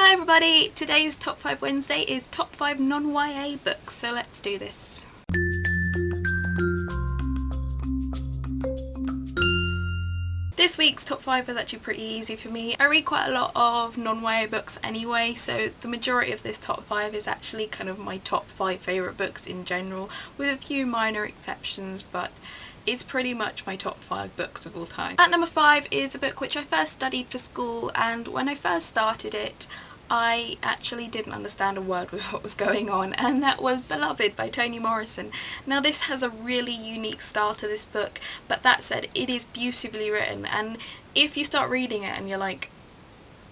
Hi everybody! Today's Top 5 Wednesday is Top 5 non-YA books, so let's do this. This week's top 5 was actually pretty easy for me. I read quite a lot of non-YA books anyway, so the majority of this top 5 is actually kind of my top 5 favourite books in general, with a few minor exceptions, but it's pretty much my top 5 books of all time. At number 5 is a book which I first studied for school, and when I first started it I actually didn't understand a word with what was going on, and that was Beloved by Toni Morrison. Now this has a really unique style to this book, but that said, it is beautifully written, and if you start reading it and you're like,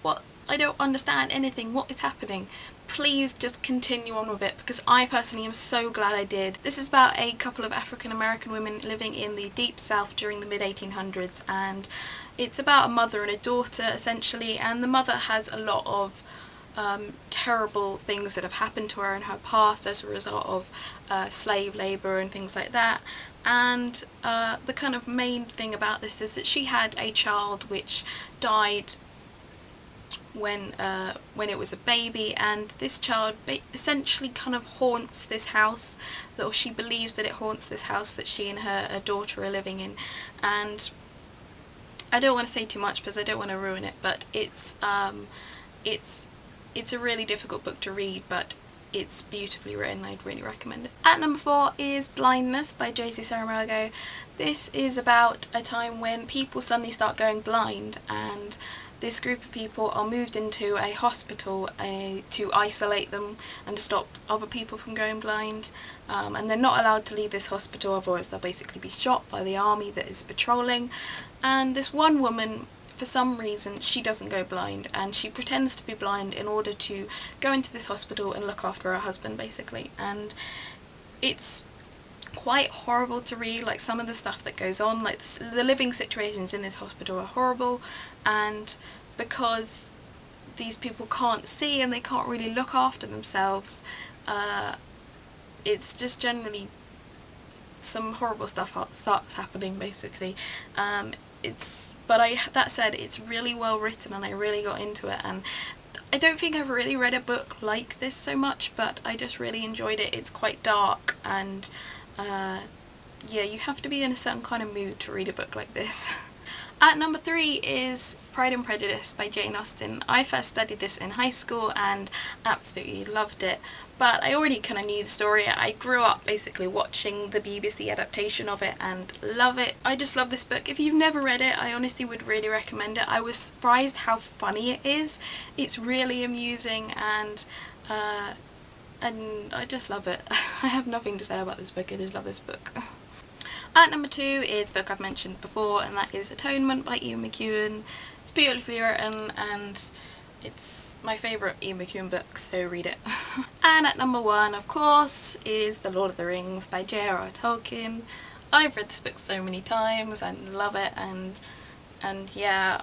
what? I don't understand anything, what is happening? Please just continue on with it, because I personally am so glad I did. This is about a couple of African American women living in the deep south during the mid-1800s, and it's about a mother and a daughter essentially, and the mother has a lot of terrible things that have happened to her in her past as a result of slave labour and things like that, and the kind of main thing about this is that she had a child which died when it was a baby, and this child essentially kind of haunts this house, or she believes that it haunts this house that she and her daughter are living in. And I don't want to say too much because I don't want to ruin it, but it's a really difficult book to read, but it's beautifully written. I'd really recommend it. At number 4 is Blindness by Josie Saramago. This is about a time when people suddenly start going blind, and this group of people are moved into a hospital to isolate them and to stop other people from going blind, and they're not allowed to leave this hospital, otherwise they'll basically be shot by the army that is patrolling. And this one woman, for some reason, she doesn't go blind, and she pretends to be blind in order to go into this hospital and look after her husband basically. And it's quite horrible to read, like some of the stuff that goes on, like the living situations in this hospital are horrible, and because these people can't see and they can't really look after themselves, it's just generally some horrible stuff starts happening basically. That said, it's really well written and I really got into it, and I don't think I've really read a book like this so much, but I just really enjoyed it. It's quite dark, and yeah, you have to be in a certain kind of mood to read a book like this. At number 3 is Pride and Prejudice by Jane Austen. I first studied this in high school and absolutely loved it, but I already kind of knew the story. I grew up basically watching the BBC adaptation of it and love it. I just love this book. If you've never read it, I honestly would really recommend it. I was surprised how funny it is. It's really amusing, and I just love it. I have nothing to say about this book, I just love this book. At number 2 is a book I've mentioned before, and that is Atonement by Ian McEwan. It's beautifully written and it's my favourite Ian McEwan book, so read it. And at number 1, of course, is The Lord of the Rings by J.R.R. Tolkien. I've read this book so many times and love it, and yeah,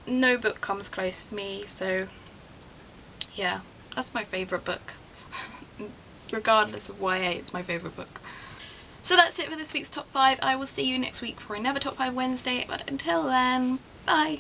no book comes close for me, so yeah, that's my favourite book. Regardless of YA, it's my favourite book. So that's it for this week's top 5. I will see you next week for another top 5 Wednesday, but until then, bye!